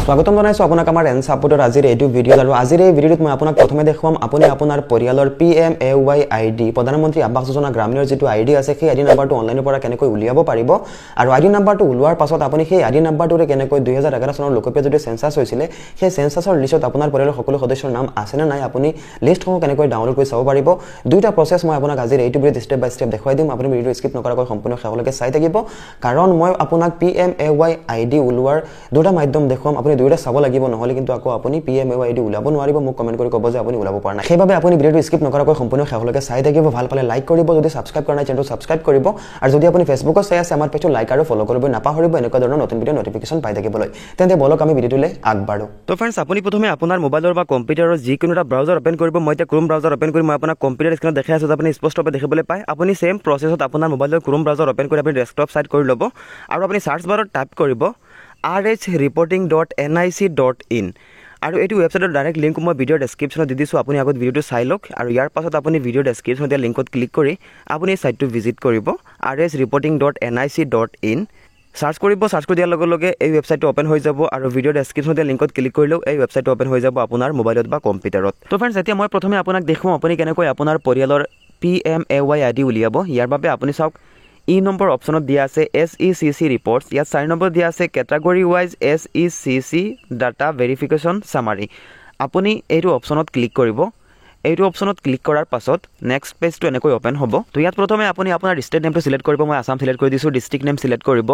স্বাগতম জনাইছো আপোনাক আমাৰ এন সাপোৰ্টৰ আজিৰ এইটো ভিডিঅ আৰু আজিৰ এই ভিডিঅত মই আপোনাক প্ৰথমে দেখুৱাম আপুনি আপোনাৰ পৰিয়ালৰ PMAY আইডি প্ৰধানমন্ত্ৰী আৱাস যোজনা গ্ৰামীণৰ যেটো আইডি আছে সেই আইডি নাম্বাৰটো অনলাইনৰ পৰা কেনেকৈ উলিয়াব পাৰিব আৰু আইডি নাম্বাৰটো উলোৱাৰ পাছত আপুনি সেই আইডি নাম্বাৰটোৰে কেনেকৈ 2011 চনৰ লোকপ্ৰিয় যেটো সেন্সাস হৈছিল সেই সেন্সাসৰ লিষ্টত আপোনাৰ পৰিয়ালৰ সকলো সদস্যৰ নাম আছে না নাই আপুনি লিষ্টখন কেনেকৈ ডাউনলোড কৰি চাব পাৰিব দুটা প্ৰসেস মই আপোনাক আজিৰ এইটো ভিডিঅত স্টেপ বাই স্টেপ দেখাই দিম আপুনি ভিডিঅ স্কিপ নকৰাকৈ সম্পূৰ্ণ শেষলৈকে চাই থাকিব কাৰণ মই আপোনাক PMAY আইডি উলোৱাৰ দুটা মাধ্যম দেখুৱাম আপুনি দুইটা চাব লাগিব নহলে কিন্তু আকৌ আপুনি PMAY আইডি উলাব নোৱাৰিব মোক কমেন্ট কৰি ক'ব যে আপুনি উলাব পৰা নাই সেইবাবে আপুনি ভিডিঅটো স্কিপ নকৰাকৈ সম্পূৰ্ণ শেষলৈকে চাই থাকিব ভাল পালে লাইক কৰিব যদি সাবস্ক্ৰাইব কৰা নাই চেনেলটো সাবস্ক্ৰাইব কৰিব আৰু যদি আপুনি ফেসবুকত চাই আছে আমাৰ পেজটো লাইক আৰু ফলো কৰিব নাপাহৰিব এনেকুৱা ধৰণৰ নতুন ভিডিঅ নটিফিকেশন পাই থাকিবলৈ তেন্তে বলক আমি ভিডিঅটোলৈ আগবাঢ়ো তো फ्रेंड्स আপুনি প্ৰথমে আপোনাৰ মোবাইলৰ বা কম্পিউটাৰৰ যিকোনো এটা ব্ৰাউজাৰ ওপেন কৰিব মই এতিয়া ক্ৰোম ব্ৰাউজাৰ ওপেন কৰি মই আপোনাক কম্পিউটাৰ স্ক্ৰিনত দেখাই আছো আপুনি স্পষ্টভাৱে দেখিবলৈ পায় আপুনি সেম প্ৰসেছত আপোনাৰ মোবাইলৰ ক্ৰোম ব্ৰাউজাৰ ওপেন কৰি আপুনি ডেস্কটপ সাইট কৰি ল'ব আৰু আপুনি সাৰ্চ বাৰত টাইপ কৰিব rhreporting.nic.in আৰু এইটো ওয়েবসাইটৰ ডাইৰেক্ট লিংক মই ভিডিঅ ডেসক্ৰিপচনত দি দিছো আপুনি আগত ভিডিঅটো চাই লওক আৰু ইয়াৰ পাছত আপুনি ভিডিঅ ডেসক্ৰিপচনত দিয়া লিংকত ক্লিক কৰি আপুনি এই সাইটটো ভিজিট কৰিব rhreporting.nic.in সাৰ্চ কৰিব সাৰ্চ কৰি দিয়াৰ লগে লগে এই ওয়েবসাইটটো ওপেন হৈ যাব আৰু ভিডিঅ ডেসক্ৰিপচনত দিয়া লিংকত ক্লিক কৰিলেও এই ওয়েবসাইটটো ওপেন হৈ যাব আপোনাৰ মোবাইলত বা কম্পিউটাৰত তো फ्रेंड्स এতিয়া মই প্ৰথমে আপোনাক দেখুৱাম আপুনি কেনেকৈ আপোনাৰ পৰিয়ালৰ PMAY আইডি উলিয়াব ইয়াৰ বাবে আপুনি চাওক ই নম্বৰ অপচনত দিয়া আছে SECC ৰিপৰ্টস ইয়াত 4 নম্বৰ দিয়া আছে category wise SECC data verification সামাৰি আপুনি এইটো অপচনত ক্লিক কৰিব এইটো অপচনত ক্লিক কৰাৰ পাছত নেক্সট পেজটো এনেকৈ ওপেন হ'ব তো ইয়াত প্ৰথমে আপুনি আপোনাৰ ষ্টেট নেমটো সিলেক্ট কৰিব মই আসাম সিলেক্ট কৰি দিছো ডিস্ট্ৰিক্ট নেম সিলেক্ট কৰিব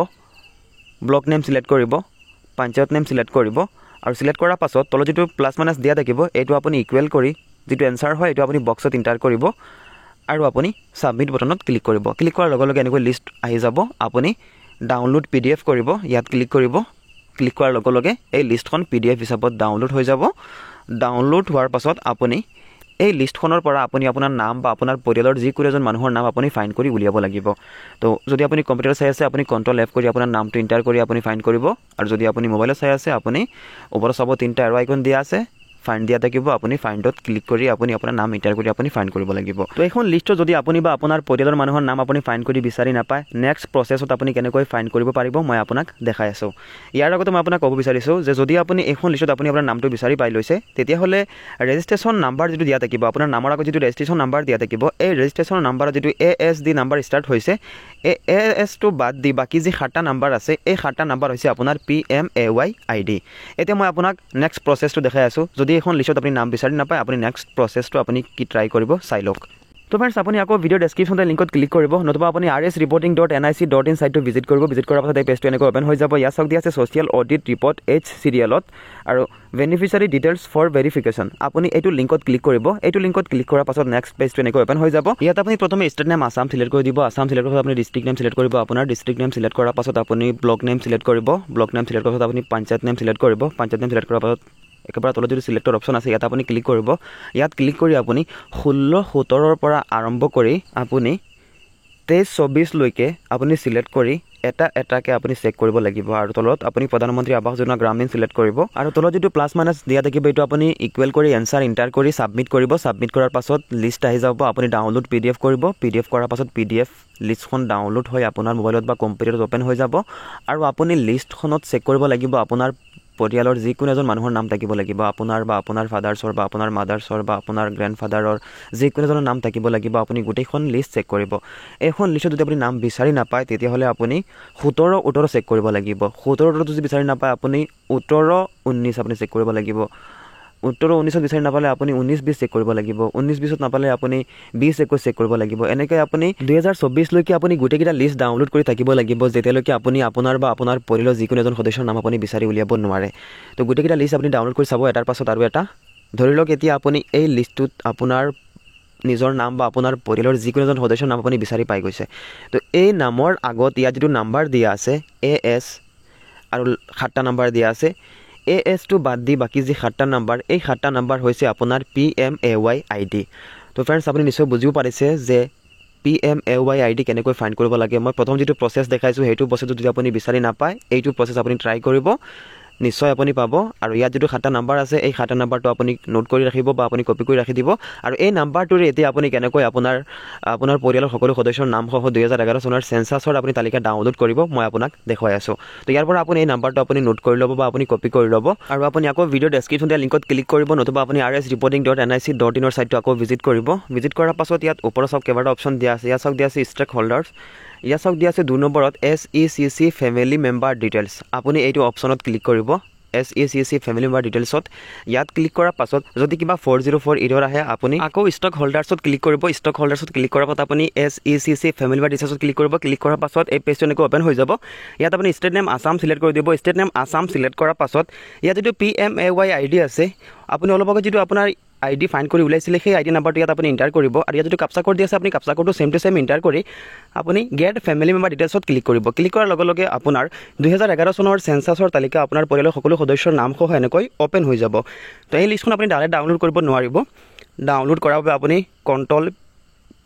ব্লক নেম সিলেক্ট কৰিব পঞ্চায়ত নেম সিলেক্ট কৰিব আৰু সিলেক্ট কৰাৰ পাছত তলত যেটো প্লাস মাইনাস দিয়া থাকিব এইটো আপুনি ইকুৱেল কৰি যেটো এনসাৰ হয় এইটো আপুনি বক্সত এন্টাৰ কৰিব আৰু আপুনি সাবমিট বটনত ক্লিক কৰিব ক্লিক কৰাৰ লগে লগে এনেকৈ লিষ্ট আহি যাব আপুনি ডাউনলোড PDF কৰিব ইয়াত ক্লিক কৰিব ক্লিক কৰাৰ লগে লগে এই লিষ্টখন PDF হিচাপত ডাউনলোড হৈ যাব ডাউনলোড হোৱাৰ পাছত আপুনি এই লিষ্টখনৰ পৰা আপুনি আপোনাৰ নাম বা আপোনাৰ পৰিয়ালৰ যিকোনো এজন মানুহৰ নাম আপুনি ফাইন্ড কৰি উলিয়াব লাগিব তো যদি আপুনি কম্পিউটাৰ চাই আছে আপুনি কন্ট্ৰল F কৰি আপোনাৰ নামটো এন্টাৰ কৰি আপুনি ফাইন্ড কৰিব আৰু যদি আপুনি মোবাইলত চাই আছে আপুনি ওপৰত চাব তিনটা এৰো আইকন দিয়া আছে ফাইন্ড দিয়া থাকিব আপুনি ফাইন্ডত ক্লিক কৰি আপুনি আপোনাৰ নাম এন্টাৰ কৰি আপুনি ফাইন্ড কৰিব লাগিব তো এখন লিষ্টত যদি আপুনি বা আপোনাৰ পৰিয়ালৰ মানুহৰ নাম আপুনি ফাইন্ড কৰি বিচাৰি নাপায় নেক্সট প্ৰসেছত আপুনি কেনেকৈ ফাইন্ড কৰিব পাৰিব মই আপোনাক দেখাই আছো ইয়াৰ আগতে মই আপোনাক ক'ব বিচাৰিছো যে যদি আপুনি এখন লিষ্টত আপুনি আপোনাৰ নামটো বিচাৰি পাই লৈছে তেতিয়া হলে ৰেজিষ্ট্ৰেচন নাম্বাৰ যেটো দিয়া থাকিব আপোনাৰ নামৰ আগত যেটো ৰেজিষ্ট্ৰেচন নাম্বাৰ দিয়া থাকিব এই ৰেজিষ্ট্ৰেচন নাম্বাৰত যেটো ASD নাম্বাৰ ষ্টাৰ্ট হৈছে এই AS টো বাদ দি বাকি যে 7টা নাম্বাৰ আছে এই 7টা নাম্বাৰ হৈছে আপোনাৰ PMAY আইডি এতিয়া মই আপোনাক নেক্সট প্ৰসেছটো দেখাই আছো যদি এখন লিষ্টত আপুনি নাম বিচাৰি নাপায় আপুনি নেক্সট প্ৰসেছটো আপুনি কি ট্ৰাই কৰিব চাই লওক তো फ्रेंड्स আপুনি আকৌ ভিডিঅ ডেসক্ৰিপচনৰ লিংকত ক্লিক কৰিব নতুবা আপুনি rhreporting.nic.in সাইটটো ভিজিট কৰিব ভিজিট কৰাৰ পাছত এই পেজটো এনেকৈ ওপেন হৈ যাব ইয়াত চাওক দিয়া আছে সোশিয়াল অডিট ৰিপৰ্ট H সিৰিয়েলত আৰু বেনিফিচিয়াৰী ডিটেইলছ ফৰ ভেৰিফিকেশন আপুনি এইটো লিংকত ক্লিক কৰিব এইটো লিংকত ক্লিক কৰাৰ পাছত নেক্সট পেজটো এনেকৈ ওপেন হৈ যাব ইয়াত আপুনি প্ৰথমে ষ্টেট নেম আসাম সিলেক্ট কৰি দিব আসাম সিলেক্ট কৰাৰ পাছত আপুনি ডিস্ট্ৰিক্ট নেম সিলেক্ট কৰিব আপোনাৰ ডিস্ট্ৰিক্ট নেম সিলেক্ট কৰাৰ পাছত আপুনি ব্লক নেম সিলেক্ট কৰিব ব্লক নেম সিলেক্ট কৰাৰ পাছত আপুনি পঞ্চায়ত নেম সিলেক্ট কৰিব পঞ্চায়ত নেম সিলেক্ট কৰাৰ পাছত একেবাৰে তলত যেটো সিলেক্টৰ অপচন আছে ইয়াত আপুনি ক্লিক কৰিব ইয়াত ক্লিক কৰি আপুনি 16 17 ৰ পৰা আৰম্ভ কৰি আপুনি 23 24 লৈকে আপুনি সিলেক্ট কৰি এটা এটাকে আপুনি চেক কৰিব লাগিব আৰু তলত আপুনি প্ৰধানমন্ত্ৰী আৱাস যোজনা গ্ৰামীণ সিলেক্ট কৰিব আৰু তলত যেটো প্লাস মাইনাস দিয়া থাকিব এটো আপুনি ইকুৱেল কৰি এনসাৰ এন্টাৰ কৰি সাবমিট কৰিব সাবমিট কৰাৰ পাছত লিষ্ট আহি যাব আপুনি ডাউনলোড PDF কৰিব PDF কৰাৰ পাছত PDF লিষ্টখন ডাউনলোড হৈ আপোনাৰ মোবাইলত বা কম্পিউটাৰত ওপেন হৈ যাব আৰু আপুনি লিষ্টখনত চেক কৰিব লাগিব আপোনাৰ পৰিয়ালৰ যিকোনো এজন মানুহৰ নাম থাকিব লাগিব আপোনাৰ বা আপোনাৰ ফাদাৰছৰ বা আপোনাৰ মাদাৰছৰ বা আপোনাৰ গ্ৰাণ্ডফাদাৰৰ যিকোনো এজনৰ নাম থাকিব লাগিব আপুনি গোটেইখন লিষ্ট চেক কৰিব এখন লিষ্টত যদি আপুনি নাম বিচাৰি নাপায় তেতিয়া হলে আপুনি 17 18 চেক কৰিব লাগিব 17 18 যদি বিচাৰি নাপায় আপুনি 18 19 আপুনি চেক কৰিব লাগিব 18 19 বিচাৰি নাপালে আপুনি 19 20 চেক কৰিব লাগিব 19 20 নাপালে আপুনি 20 21 চেক কৰিব লাগিব এনেকৈ আপুনি 2024 লৈকে আপুনি গোটেইকেইটা লিষ্ট ডাউনলোড কৰি থাকিব লাগিব যেতিয়ালৈকে আপুনি আপোনাৰ বা আপোনাৰ পৰিয়ালৰ যিকোনো এজন সদস্যৰ নাম আপুনি বিচাৰি উলিয়াব নোৱাৰে তো গোটেইকেইটা লিষ্ট আপুনি ডাউনলোড কৰি চাব এটাৰ পাছত আৰু এটা ধৰি লওক এতিয়া আপুনি এই লিষ্টটোত আপোনাৰ নিজৰ নাম বা আপোনাৰ পৰিয়ালৰ যিকোনো এজন সদস্যৰ নাম আপুনি বিচাৰি পাই গৈছে তো এই নামৰ আগত ইয়াত যেটো নাম্বাৰ দিয়া আছে AS আৰু 7টা নাম্বাৰ দিয়া আছে AS টো বাদ দি বাকি যে 7টা নাম্বাৰ এই 7টা নাম্বাৰ হৈছে আপোনাৰ PMAY আইডি তো फ्रेंड्स আপুনি নিশ্চয় বুজিও পাৰিছে যে PMAY আইডি কেনেকৈ ফাইন্ড কৰিব লাগে মই প্ৰথম যেটো প্ৰসেছ দেখাইছো হেতু প্ৰসেছ যদি আপুনি বিচাৰি নাপায় এইটো প্ৰসেছ আপুনি ট্ৰাই কৰিব নিশ্চয় আপুনি পাব আৰু ইয়াত যিটো 7টা নাম্বাৰ আছে এই 7টা নাম্বাৰটো আপুনি নোট কৰি ৰাখিব বা আপুনি কপি কৰি ৰাখি দিব আৰু এই নাম্বাৰটোৰে এতিয়া আপুনি কেনেকৈ আপোনাৰ পৰিয়ালৰ সকলো সদস্যৰ নামসহ 2011 চনৰ সেন্সাছৰ আপুনি তালিকা ডাউনলোড কৰিব মই আপোনাক দেখুৱাই আছোঁ তো ইয়াৰ পৰা আপুনি এই নাম্বাৰটো আপুনি নোট কৰি ল'ব বা আপুনি কপি কৰি ল'ব আৰু আপুনি আকৌ ভিডিঅ' ডেছক্ৰিপশ্যন দিয়া লিংকত ক্লিক কৰিব নতুবা আপুনি rsreporting.nic.in সাইটটো আকৌ ভিজিট কৰিব ভিজিট কৰাৰ পাছত ইয়াত ওপৰত সব কেইবাটা অপশ্যন দিয়া আছে ইয়াত সব দিয়া আছে ষ্টেক হোল্ডাৰ্ছ ইয়াত সব দিয়া আছে 2 নম্বৰত SECC ফেমিলি মেম্বাৰ ডিটেইলছ আপুনি এইটো অপশ্যনত ক্লিক কৰিব SECC ফেমিলি মেম্বাৰ ডিটেইলছত ইয়াত ক্লিক কৰাৰ পাছত যদি কিবা 404 এৰৰ আহে আপুনি আকৌ ষ্টক হোল্ডাৰ্ছত ক্লিক কৰিব ষ্টক হোল্ডাৰ্ছত ক্লিক কৰাৰ পাছত আপুনি SECC ফেমিলি মেম্বাৰ ডিটেইলছত ক্লিক কৰিব ক্লিক কৰাৰ পাছত এই পেজটো এনেকৈ ওপেন হৈ যাব ইয়াত আপুনি ষ্টেট নেম আসাম সিলেক্ট কৰি দিব ষ্টেট নেম আসাম সিলেক্ট কৰাৰ পাছত ইয়াত যিটো PMAY ID আছে আপুনি অলপ আগত যিটো আপোনাৰ ID ফাইণ্ড কৰি উলাইছিলে সেই ID নাম্বাৰটো ইয়াত আপুনি এণ্টাৰ কৰিব আৰু ইয়াত যিটো কাপচা কোড দি আছে আপুনি কাপচা কোডটো সেম টু সেম এণ্টাৰ কৰি আপুনি গেট ফেমিলি মেম্বাৰ ডিটেইলছত ক্লিক কৰিব ক্লিক কৰাৰ লগে লগে আপোনাৰ 2011 চনৰ সেন্সাছৰ তালিকা আপোনাৰ পৰিয়ালৰ সকলো সদস্যৰ নামসহ এনেকৈ ওপেন হৈ যাব তো এই লিষ্টখন আপুনি ডাইৰেক্ট ডাউনলোড কৰিব নোৱাৰিব ডাউনলোড কৰাৰ বাবে আপুনি কন্ট্ৰল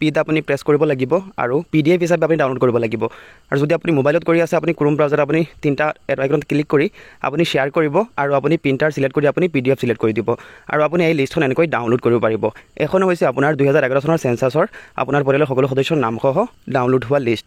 P আপুনি প্ৰেছ কৰিব লাগিব আৰু PDF হিচাপে আপুনি ডাউনলোড কৰিব লাগিব আৰু যদি আপুনি মোবাইলত কৰি আছে আপুনি ক্ৰোম ব্ৰাউজাৰ আপুনি তিনটা আইকনত ক্লিক কৰি আপুনি শেয়াৰ কৰিব আৰু আপুনি প্ৰিন্টাৰ সিলেক্ট কৰি আপুনি PDF সিলেক্ট কৰি দিব আৰু আপুনি এই লিষ্টখন এনেকৈ ডাউনলোড কৰিব পাৰিব এখন হৈছে আপোনাৰ 2011 চনৰ সেন্সাছৰ আপোনাৰ পৰিয়ালৰ সকলো সদস্যৰ নামসহ ডাউনলোড হোৱা লিষ্ট